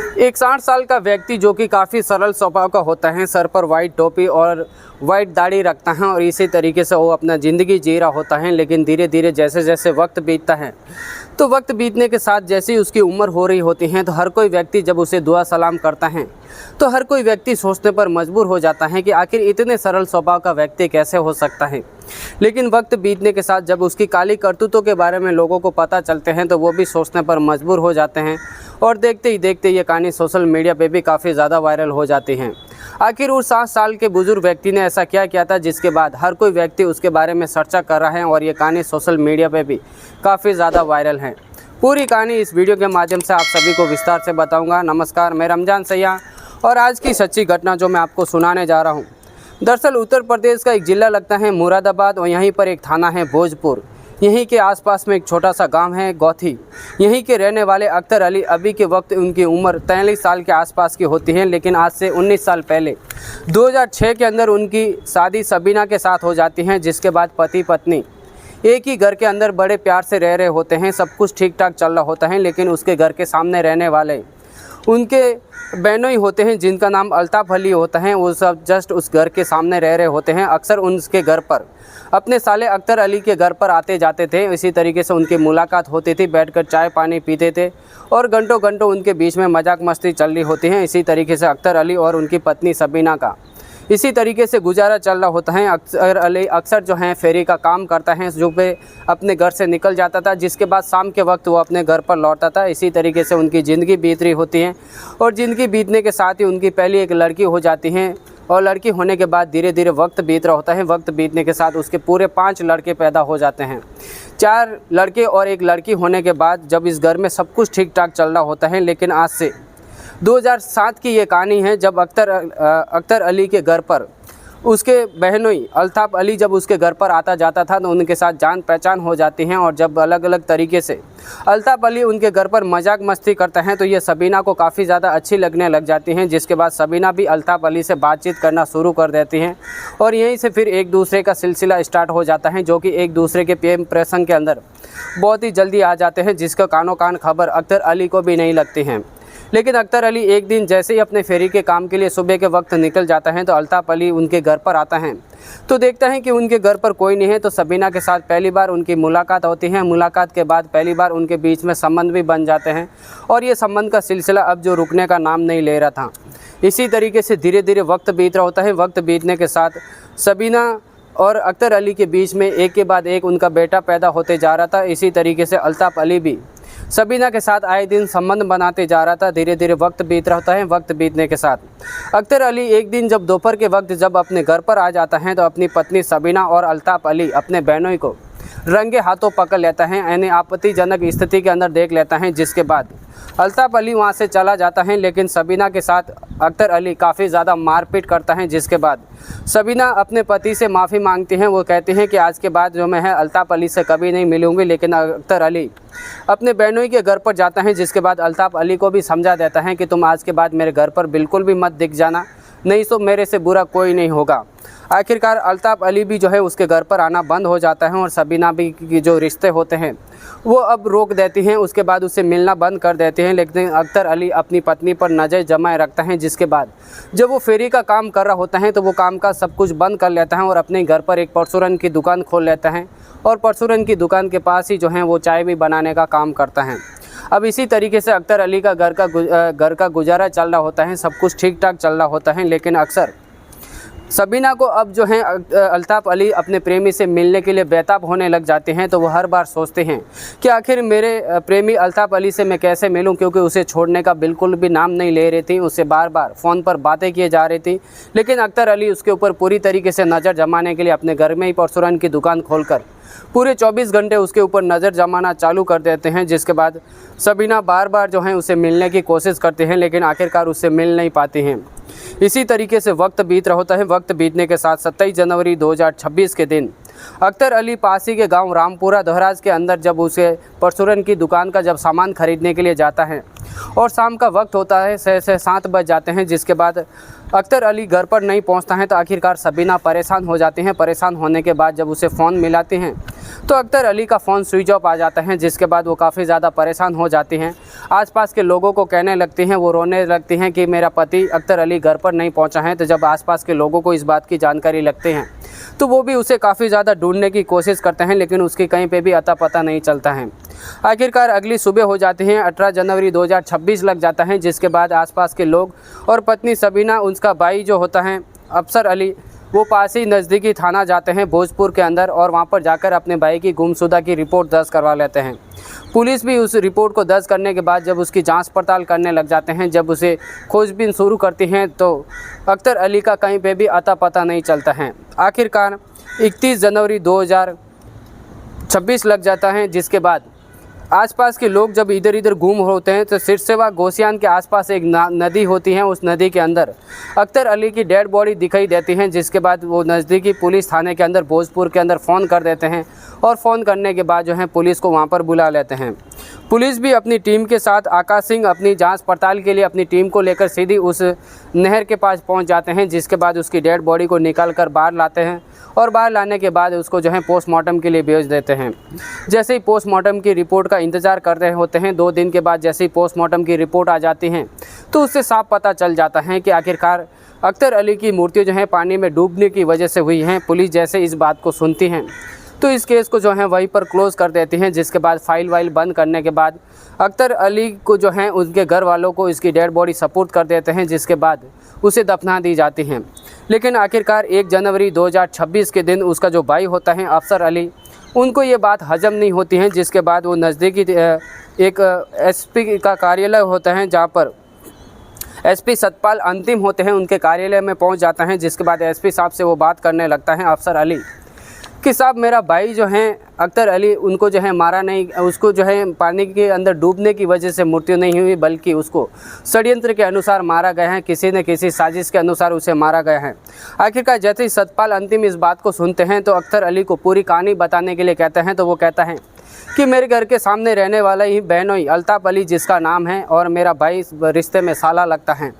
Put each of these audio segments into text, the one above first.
एक 60 साल का व्यक्ति जो कि काफ़ी सरल स्वभाव का होता है, सर पर वाइट टोपी और वाइट दाढ़ी रखता है और इसी तरीके से वो अपना ज़िंदगी जी रहा होता है। लेकिन धीरे धीरे जैसे जैसे वक्त बीतता है तो वक्त बीतने के साथ जैसे ही उसकी उम्र हो रही होती है तो हर कोई व्यक्ति जब उसे दुआ सलाम करता है तो हर कोई व्यक्ति सोचने पर मजबूर हो जाता है कि आखिर इतने सरल स्वभाव का व्यक्ति कैसे हो सकता है। लेकिन वक्त बीतने के साथ जब उसकी काली करतूतों के बारे में लोगों को पता चलते हैं तो वो भी सोचने पर मजबूर हो जाते हैं और देखते ही देखते ये कहानी सोशल मीडिया पे भी काफ़ी ज़्यादा वायरल हो जाती हैं। आखिर उस 60 साल के बुजुर्ग व्यक्ति ने ऐसा क्या किया था जिसके बाद हर कोई व्यक्ति उसके बारे में चर्चा कर रहा है और ये कहानी सोशल मीडिया पे भी काफ़ी ज़्यादा वायरल है। पूरी कहानी इस वीडियो के माध्यम से आप सभी को विस्तार से बताऊंगा। नमस्कार, मैं रमजान सैया और आज की सच्ची घटना जो मैं आपको सुनाने जा रहा हूं, दरअसल उत्तर प्रदेश का एक ज़िला लगता है मुरादाबाद और यहीं पर एक थाना है भोजपुर। यहीं के आसपास में एक छोटा सा गांव है गौथी। यहीं के रहने वाले अख्तर अली अभी के वक्त उनकी उम्र 43 साल के आसपास की होती है। लेकिन आज से 19 साल पहले 2006 के अंदर उनकी शादी सबीना के साथ हो जाती है, जिसके बाद पति पत्नी एक ही घर के अंदर बड़े प्यार से रह रहे होते हैं। सब कुछ ठीक ठाक चल रहा होता है। लेकिन उसके घर के सामने रहने वाले उनके बहनों ही होते हैं जिनका नाम अल्ताफ़ अली होता है। वो सब जस्ट उस घर के सामने रह रहे होते हैं। अक्सर उनके घर पर अपने साले अख्तर अली के घर पर आते जाते थे। इसी तरीके से उनकी मुलाकात होती थी, बैठकर चाय पानी पीते थे और घंटों घंटों उनके बीच में मजाक मस्ती चल रही होती है। इसी तरीके से अख्तर अली और उनकी पत्नी सबीना का इसी तरीके से गुजारा चल रहा होता है। अख्तर अली अक्सर जो है फेरी का काम करता है, जो पे अपने घर से निकल जाता था, जिसके बाद शाम के वक्त वो अपने घर पर लौटता था। इसी तरीके से उनकी ज़िंदगी बीत रही होती है और ज़िंदगी बीतने के साथ ही उनकी पहली एक लड़की हो जाती है और लड़की होने के बाद धीरे धीरे वक्त बीत रहा होता है। वक्त बीतने के साथ उसके पूरे 5 लड़के पैदा हो जाते हैं। 4 लड़के और एक लड़की होने के बाद जब इस घर में सब कुछ ठीक ठाक चल रहा होता है। लेकिन आज से 2007 की ये कहानी है जब अख्तर अली के घर पर उसके बहनोई अल्ताफ़ अली जब उसके घर पर आता जाता था तो उनके साथ जान पहचान हो जाती हैं। और जब अलग अलग तरीके से अल्ताफ़ अली उनके घर पर मजाक मस्ती करते हैं तो ये सबीना को काफ़ी ज़्यादा अच्छी लगने लग जाती हैं, जिसके बाद सबीना भी अल्ताफ़ अली से बातचीत करना शुरू कर देती हैं और यहीं से फिर एक दूसरे का सिलसिला स्टार्ट हो जाता है, जो कि एक दूसरे के प्रेम प्रसंग के अंदर बहुत ही जल्दी आ जाते हैं, जिसका कानों कान खबर अख्तर अली को भी नहीं लगती हैं। लेकिन अख्तर अली एक दिन जैसे ही अपने फेरी के काम के लिए सुबह के वक्त निकल जाता है तो अल्ताफ़ अली उनके घर पर आता है तो देखता है कि उनके घर पर कोई नहीं है। तो सबीना के साथ पहली बार उनकी मुलाकात होती है। मुलाकात के बाद पहली बार उनके बीच में संबंध भी बन जाते हैं और ये संबंध का सिलसिला अब जो रुकने का नाम नहीं ले रहा था। इसी तरीके से धीरे धीरे वक्त बीत रहा होता है। वक्त बीतने के साथ सबीना और अख्तर अली के बीच में एक के बाद एक उनका बेटा पैदा होते जा रहा था। इसी तरीके से अल्ताफ़ अली भी सबीना के साथ आए दिन संबंध बनाते जा रहा था। धीरे धीरे वक्त बीत रहा होता है। वक्त बीतने के साथ अख्तर अली एक दिन जब दोपहर के वक्त जब अपने घर पर आ जाता है तो अपनी पत्नी सबीना और अल्ताफ़ अली अपने बहनों को रंगे हाथों पकड़ लेता है, यानी आपत्तिजनक स्थिति के अंदर देख लेता है। जिसके बाद अल्ताफ़ अली वहाँ से चला जाता है। लेकिन सबीना के साथ अख्तर अली काफ़ी ज़्यादा मारपीट करता है, जिसके बाद सबीना अपने पति से माफ़ी मांगती हैं। वो कहती हैं कि आज के बाद जो मैं है अल्ताफ़ अली से कभी नहीं मिलूँगी। लेकिन अख्तर अली अपने बहनों के घर पर जाता है, जिसके बाद अल्ताफ़ अली को भी समझा देता है कि तुम आज के बाद मेरे घर पर बिल्कुल भी मत दिख जाना, नहीं तो मेरे से बुरा कोई नहीं होगा। आखिरकार अल्ताफ़ अली भी जो है उसके घर पर आना बंद हो जाता है और सबीना भी की जो रिश्ते होते हैं वो अब रोक देती हैं। उसके बाद उससे मिलना बंद कर देते हैं। लेकिन अख्तर अली अपनी पत्नी पर नज़र जमाए रखता है, जिसके बाद जब वो फेरी का काम कर रहा होता है तो वो काम का सब कुछ बंद कर लेता है और अपने घर पर एक परचूरन की दुकान खोल लेता है और परचूरन की दुकान के पास ही जो है वो चाय भी बनाने का काम करता है। अब इसी तरीके से अख्तर अली का घर का गुजारा चल रहा होता है। सब कुछ ठीक ठाक चल रहा होता है। लेकिन अक्सर सबीना को अब जो है अल्ताफ़ अली अपने प्रेमी से मिलने के लिए बेताब होने लग जाते हैं। तो वो हर बार सोचते हैं कि आखिर मेरे प्रेमी अल्ताफ़ अली से मैं कैसे मिलूं, क्योंकि उसे छोड़ने का बिल्कुल भी नाम नहीं ले रही थी। उससे बार बार फ़ोन पर बातें किए जा रही थी। लेकिन अख्तर अली उसके ऊपर पूरी तरीके से नज़र जमाने के लिए अपने घर में ही परचूरन की दुकान खोलकर पूरे 24 घंटे उसके ऊपर नज़र जमाना चालू कर देते हैं। जिसके बाद सबीना बार बार जो है उसे मिलने की कोशिश करते हैं, लेकिन आखिरकार उससे मिल नहीं पाती हैं। इसी तरीके से वक्त बीत रहा होता है। वक्त बीतने के साथ 27 जनवरी 2026 के दिन अख्तर अली पास ही के गांव रामपुरा दोहराज के अंदर जब उसे परचूरन की दुकान का जब सामान खरीदने के लिए जाता है और शाम का वक्त होता है, 6 से 7 बज जाते हैं। जिसके बाद अख्तर अली घर पर नहीं पहुंचता है तो आखिरकार सबीना परेशान हो जाती हैं। परेशान होने के बाद जब उसे फ़ोन मिलाते हैं तो अख्तर अली का फ़ोन स्विच ऑफ आ जाता है, जिसके बाद वो काफ़ी ज़्यादा परेशान हो जाती हैं। आसपास के लोगों को कहने लगती हैं, वो रोने लगती हैं कि मेरा पति अख्तर अली घर पर नहीं पहुंचा है। तो जब आसपास के लोगों को इस बात की जानकारी लगती हैं तो वो भी उसे काफ़ी ज़्यादा ढूंढने की कोशिश करते हैं, लेकिन उसकी कहीं पे भी अता पता नहीं चलता है। आखिरकार अगली सुबह हो जाती है, 18 जनवरी 2026 लग जाता है, जिसके बाद आसपास के लोग और पत्नी सबीना, उसका भाई जो होता है अफसर अली, वो पास ही नज़दीकी थाना जाते हैं भोजपुर के अंदर, और वहाँ पर जाकर अपने भाई की गुमशुदा की रिपोर्ट दर्ज करवा लेते हैं। पुलिस भी उस रिपोर्ट को दर्ज करने के बाद जब उसकी जांच पड़ताल करने लग जाते हैं, जब उसे खोजबीन शुरू करती हैं, तो अख्तर अली का कहीं पे भी अता पता नहीं चलता है। आखिरकार 31 जनवरी 2026 लग जाता है, जिसके बाद आसपास के लोग जब इधर इधर गुम होते हैं तो सिरसेवा गोसियान के आसपास एक नदी होती है, उस नदी के अंदर अख्तर अली की डेड बॉडी दिखाई देती है। जिसके बाद वो नज़दीकी पुलिस थाने के अंदर भोजपुर के अंदर फ़ोन कर देते हैं, और फ़ोन करने के बाद जो है पुलिस को वहाँ पर बुला लेते हैं। पुलिस भी अपनी टीम के साथ आकाश सिंह अपनी जांच पड़ताल के लिए अपनी टीम को लेकर सीधी उस नहर के पास पहुंच जाते हैं, जिसके बाद उसकी डेड बॉडी को निकाल कर बाहर लाते हैं, और बाहर लाने के बाद उसको जो है पोस्टमार्टम के लिए भेज देते हैं। जैसे ही पोस्टमार्टम की रिपोर्ट का इंतज़ार कर रहे होते हैं, 2 दिन के बाद जैसे ही पोस्टमार्टम की रिपोर्ट आ जाती है तो उससे साफ पता चल जाता है कि आखिरकार अख्तर अली की मृत्यु जो है पानी में डूबने की वजह से हुई है। पुलिस जैसे इस बात को सुनती हैं तो इस केस को जो है वहीं पर क्लोज़ कर देती हैं, जिसके बाद फाइल वाइल बंद करने के बाद अख्तर अली को जो है उनके घर वालों को इसकी डेड बॉडी सपुर्द कर देते हैं, जिसके बाद उसे दफना दी जाती हैं। लेकिन आखिरकार 1 जनवरी 2026 के दिन उसका जो भाई होता है अफसर अली, उनको ये बात हजम नहीं होती है, जिसके बाद वो नज़दीकी एक एसपी का कार्यालय होता है, जहाँ पर एसपी सतपाल अंतिम होते हैं, उनके कार्यालय में पहुंच जाता है। जिसके बाद एसपी साहब से वो बात करने लगता है अफसर अली कि साहब मेरा भाई जो है अख्तर अली, उनको जो है मारा नहीं, उसको जो है पानी के अंदर डूबने की वजह से मृत्यु नहीं हुई, बल्कि उसको षड्यंत्र के अनुसार मारा गया है, किसी न किसी साजिश के अनुसार उसे मारा गया है। आखिरकार जैसे ही सतपाल अंतिम इस बात को सुनते हैं तो अख्तर अली को पूरी कहानी बताने के लिए कहते हैं, तो वो कहता है कि मेरे घर के सामने रहने वाला ही बहनोई अल्ताफ़ अली जिसका नाम है, और मेरा भाई रिश्ते में साला लगता है,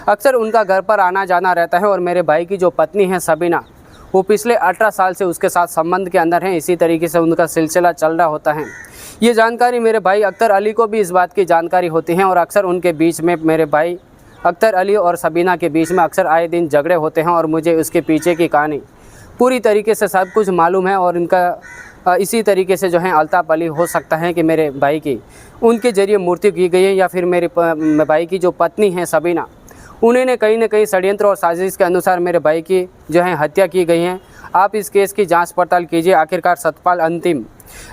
अक्सर उनका घर पर आना जाना रहता है, और मेरे भाई की जो पत्नी है सबीना, वो पिछले 18 साल से उसके साथ संबंध के अंदर हैं। इसी तरीके से उनका सिलसिला चल रहा होता है। ये जानकारी मेरे भाई अख्तर अली को भी इस बात की जानकारी होती है, और अक्सर उनके बीच में, मेरे भाई अख्तर अली और सबीना के बीच में अक्सर आए दिन झगड़े होते हैं, और मुझे उसके पीछे की कहानी पूरी तरीके से सब कुछ मालूम है। और इनका इसी तरीके से जो है अल्ताफ़ अली हो सकता है कि मेरे भाई की उनके ज़रिए मृत्यु की गई है, या फिर मेरे भाई की जो पत्नी है सबीना, उन्होंने कहीं न कहीं षड्यंत्र और साजिश के अनुसार मेरे भाई की जो है हत्या की गई है। आप इस केस की जांच पड़ताल कीजिए। आखिरकार सतपाल अंतिम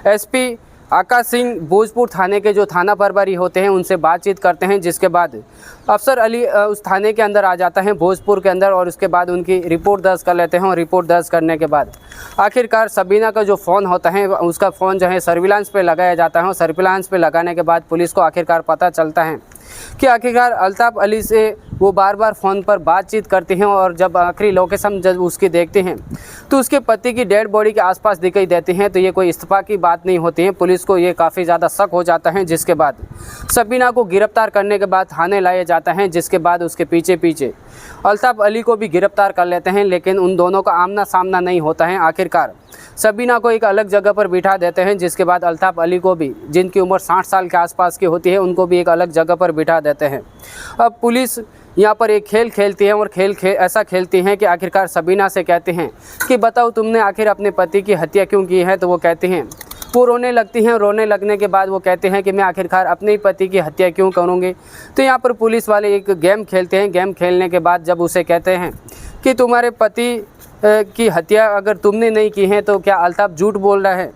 एसपी आकाश सिंह भोजपुर थाने के जो थाना प्रभारी होते हैं उनसे बातचीत करते हैं, जिसके बाद अफसर अली उस थाने के अंदर आ जाता है भोजपुर के अंदर, और उसके बाद उनकी रिपोर्ट दर्ज कर लेते हैं। और रिपोर्ट दर्ज करने के बाद आखिरकार सबीना का जो फ़ोन होता है उसका फ़ोन जो है सर्विलांस पे लगाया जाता है, और सर्विलांस पे लगाने के बाद पुलिस को आखिरकार पता चलता है कि आखिरकार अल्ताफ़ अली से वो बार बार फ़ोन पर बातचीत करती हैं, और जब आखिरी लोकेशन जब उसकी देखते हैं तो उसके पति की डेड बॉडी के आसपास दिखाई देती हैं। तो ये कोई इत्तेफाक की बात नहीं होती है, पुलिस को ये काफ़ी ज़्यादा शक हो जाता है। जिसके बाद सबीना को गिरफ्तार करने के बाद थाने लाया जाता है, जिसके बाद उसके पीछे पीछे अल्ताफ़ अली को भी गिरफ्तार कर लेते हैं, लेकिन उन दोनों का आमना सामना नहीं होता है। आखिरकार सबीना को एक अलग जगह पर बिठा देते हैं, जिसके बाद अल्ताफ़ अली को भी, जिनकी उम्र 60 साल के आसपास की होती है, उनको भी एक अलग जगह पर बिठा देते हैं। अब पुलिस यहाँ पर एक खेल खेलती है, और ऐसा खेलती हैं कि आखिरकार सबीना से कहते हैं कि बताओ तुमने आखिर अपने पति की हत्या क्यों की है। तो वो कहती हैं, वो रोने लगती हैं। रोने लगने के बाद वो कहते हैं कि मैं आखिरकार अपने ही पति की हत्या क्यों करूँगी। तो यहाँ पर पुलिस वाले एक गेम खेलते हैं। गेम खेलने के बाद जब उसे कहते हैं कि तुम्हारे पति की हत्या अगर तुमने नहीं की है तो क्या अल्ताफ़ झूठ बोल रहा है।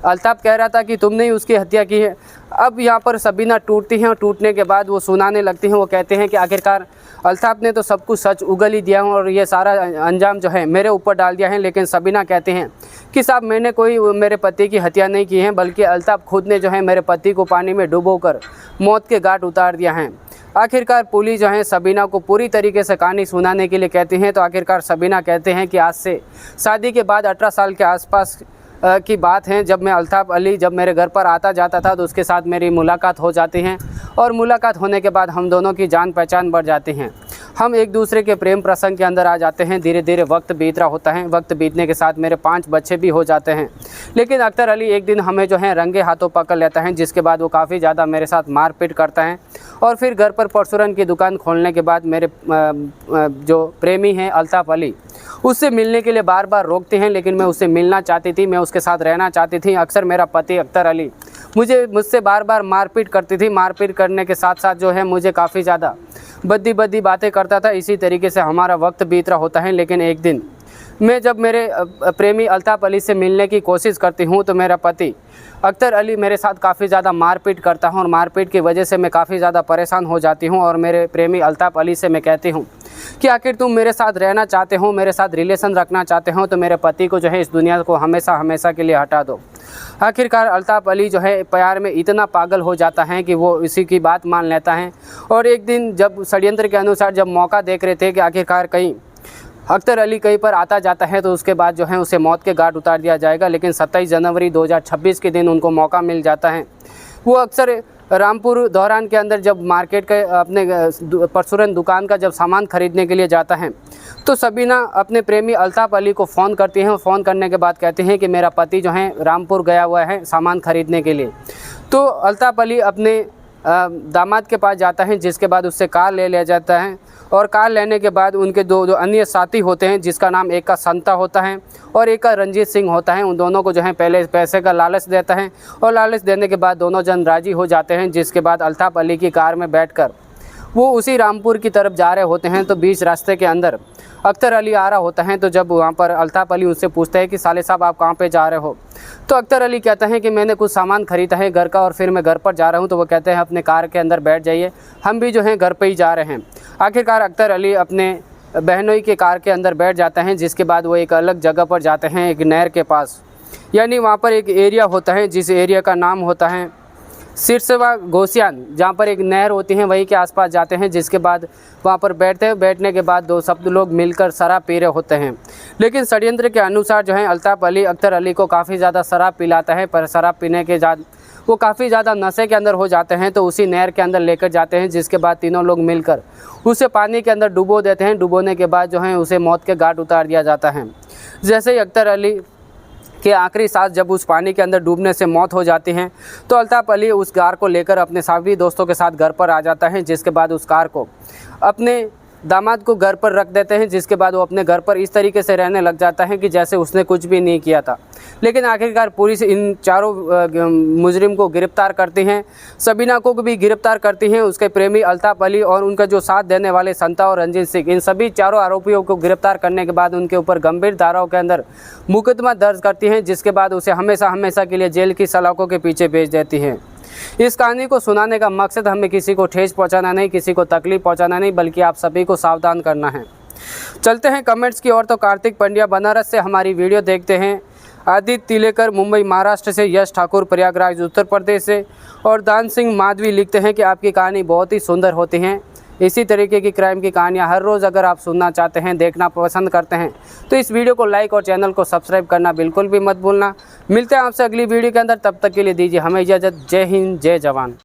अल्ताफ़ कह रहा था कि तुमने ही उसकी हत्या की है। अब यहाँ पर सबीना टूटती हैं, और टूटने के बाद वो सुनाने लगती हैं। वो कहते हैं कि आखिरकार अल्ताफ़ ने तो सब कुछ सच उगल ही दिया, और ये सारा अंजाम जो है मेरे ऊपर डाल दिया है। लेकिन सबीना कहते हैं कि साहब मैंने कोई मेरे पति की हत्या नहीं की है, बल्कि अल्ताफ़ खुद ने जो है मेरे पति को पानी में डुबोकर मौत के घाट उतार दिया है। आखिरकार पुलिस जो है सबीना को पूरी तरीके से कहानी सुनाने के लिए कहती हैं। तो आखिरकार सबीना कहते हैं कि आज से शादी के बाद 18 साल के आसपास की बात है, जब मैं अल्ताफ़ अली जब मेरे घर पर आता जाता था तो उसके साथ मेरी मुलाकात हो जाती है, और मुलाकात होने के बाद हम दोनों की जान पहचान बढ़ जाती हैं। हम एक दूसरे के प्रेम प्रसंग के अंदर आ जाते हैं। धीरे धीरे वक्त बीत रहा होता है। वक्त बीतने के साथ मेरे 5 बच्चे भी हो जाते हैं। लेकिन अख्तर अली एक दिन हमें जो है रंगे हाथों पकड़ लेता है, जिसके बाद वो काफ़ी ज़्यादा मेरे साथ मारपीट करता है। और फिर घर पर परचूरन की दुकान खोलने के बाद मेरे जो प्रेमी हैं अल्ताफ़ अली, उससे मिलने के लिए बार बार रोकते हैं, लेकिन मैं उससे मिलना चाहती थी, मैं उसके साथ रहना चाहती थी। अक्सर मेरा पति अख्तर अली मुझसे बार बार मारपीट करती थी। मारपीट करने के साथ साथ जो है मुझे काफ़ी ज़्यादा भद्दी बातें करता था। इसी तरीके से हमारा वक्त बीत रहा होता है। लेकिन एक दिन मैं जब मेरे प्रेमी अल्ताफ़ अली से मिलने की कोशिश करती हूँ तो मेरा पति अख्तर अली मेरे साथ काफ़ी ज़्यादा मारपीट करता हूँ, और मारपीट की वजह से मैं काफ़ी ज़्यादा परेशान हो जाती हूँ। और मेरे प्रेमी अल्ताफ़ अली से मैं कहती हूँ कि आखिर तुम मेरे साथ रहना चाहते हो, मेरे साथ रिलेशन रखना चाहते हो, तो मेरे पति को जो है इस दुनिया को हमेशा के लिए हटा दो। आखिरकार अल्ताफ़ अली जो है प्यार में इतना पागल हो जाता है कि वो इसी की बात मान लेता है। और एक दिन जब षड्यंत्र के अनुसार जब मौका देख रहे थे कि आखिरकार कहीं अख्तर अली कहीं पर आता जाता है तो उसके बाद जो है उसे मौत के घाट उतार दिया जाएगा, लेकिन 27 जनवरी 2026 के दिन उनको मौका मिल जाता है। वो अक्सर रामपुर दौरान के अंदर जब मार्केट के अपने परचूरन दुकान का जब सामान खरीदने के लिए जाता है तो सबीना अपने प्रेमी अल्ताफ़ अली को फ़ोन करती हैं। फ़ोन करने के बाद कहते हैं कि मेरा पति जो है रामपुर गया हुआ है सामान खरीदने के लिए। तो अल्ताफ़ अली अपने दामाद के पास जाता है, जिसके बाद उससे कार ले लिया जाता है। और कार लेने के बाद उनके दो अन्य साथी होते हैं, जिसका नाम एक का संता होता है और एक का रंजीत सिंह होता है। उन दोनों को जो है पहले पैसे का लालच देता है, और लालच देने के बाद दोनों जन राज़ी हो जाते हैं। जिसके बाद अल्ताफ़ अली की कार में बैठकर वो उसी रामपुर की तरफ जा रहे होते हैं। तो बीच रास्ते के अंदर अख्तर अली आ रहा होता है। तो जब वहाँ पर अल्ताफ़ अली उससे पूछते हैं कि साले साहब आप कहाँ पे जा रहे हो, तो अख्तर अली कहता है कि मैंने कुछ सामान ख़रीदा है घर का और फिर मैं घर पर जा रहा हूँ। तो वो कहते हैं अपने कार के अंदर बैठ जाइए, हम भी जो हैं घर पे ही जा रहे हैं। आखिरकार अख्तर अली अपने बहनोई के कार के अंदर बैठ जाते हैं, जिसके बाद वो एक अलग जगह पर जाते हैं, एक नहर के पास। यानी वहाँ पर एक एरिया होता है जिस एरिया का नाम होता है सिरसवा गोसियान, जहाँ पर एक नहर होती है, वहीं के आसपास जाते हैं। जिसके बाद वहाँ पर बैठने के बाद सब लोग मिलकर शराब पी रहे होते हैं। लेकिन षड्यंत्र के अनुसार जो है अल्ताफ़ अली अख्तर अली को काफ़ी ज़्यादा शराब पिलाता है, पर शराब पीने के बाद वो काफ़ी ज़्यादा नशे के अंदर हो जाते हैं। तो उसी नहर के अंदर लेकर जाते हैं, जिसके बाद तीनों लोग मिलकर उसे पानी के अंदर डुबो देते हैं। डुबोने के बाद जो है उसे मौत के घाट उतार दिया जाता है। जैसे ही अख्तर अली के आखिरी सांस जब उस पानी के अंदर डूबने से मौत हो जाती है, तो अल्ताफ़ अली उस कार को लेकर अपने सभी दोस्तों के साथ घर पर आ जाता है। जिसके बाद उस कार को अपने दामाद को घर पर रख देते हैं। जिसके बाद वो अपने घर पर इस तरीके से रहने लग जाता है कि जैसे उसने कुछ भी नहीं किया था। लेकिन आखिरकार पुलिस इन चारों मुजरिम को गिरफ्तार करती हैं। सबीना को भी गिरफ्तार करती हैं, उसके प्रेमी अल्ताफ़ अली और उनका जो साथ देने वाले संता और रंजीत सिंह, इन सभी चारों आरोपियों को गिरफ्तार करने के बाद उनके ऊपर गंभीर धाराओं के अंदर मुकदमा दर्ज करती हैं। जिसके बाद उसे हमेशा के लिए जेल की सलाखों के पीछे भेज देती हैं। इस कहानी को सुनाने का मकसद हमें किसी को ठेस पहुंचाना नहीं, किसी को तकलीफ पहुंचाना नहीं, बल्कि आप सभी को सावधान करना है। चलते हैं कमेंट्स की ओर। तो कार्तिक पंड्या बनारस से हमारी वीडियो देखते हैं। आदित्य तिलेकर मुंबई महाराष्ट्र से, यश ठाकुर प्रयागराज उत्तर प्रदेश से, और दान सिंह माधवी लिखते हैं कि आपकी कहानी बहुत ही सुंदर होती हैं। इसी तरीके की क्राइम की कहानियाँ हर रोज़ अगर आप सुनना चाहते हैं, देखना पसंद करते हैं, तो इस वीडियो को लाइक और चैनल को सब्सक्राइब करना बिल्कुल भी मत भूलना। मिलते हैं आपसे अगली वीडियो के अंदर, तब तक के लिए दीजिए हमें इजाज़त। जय हिंद, जय जवान।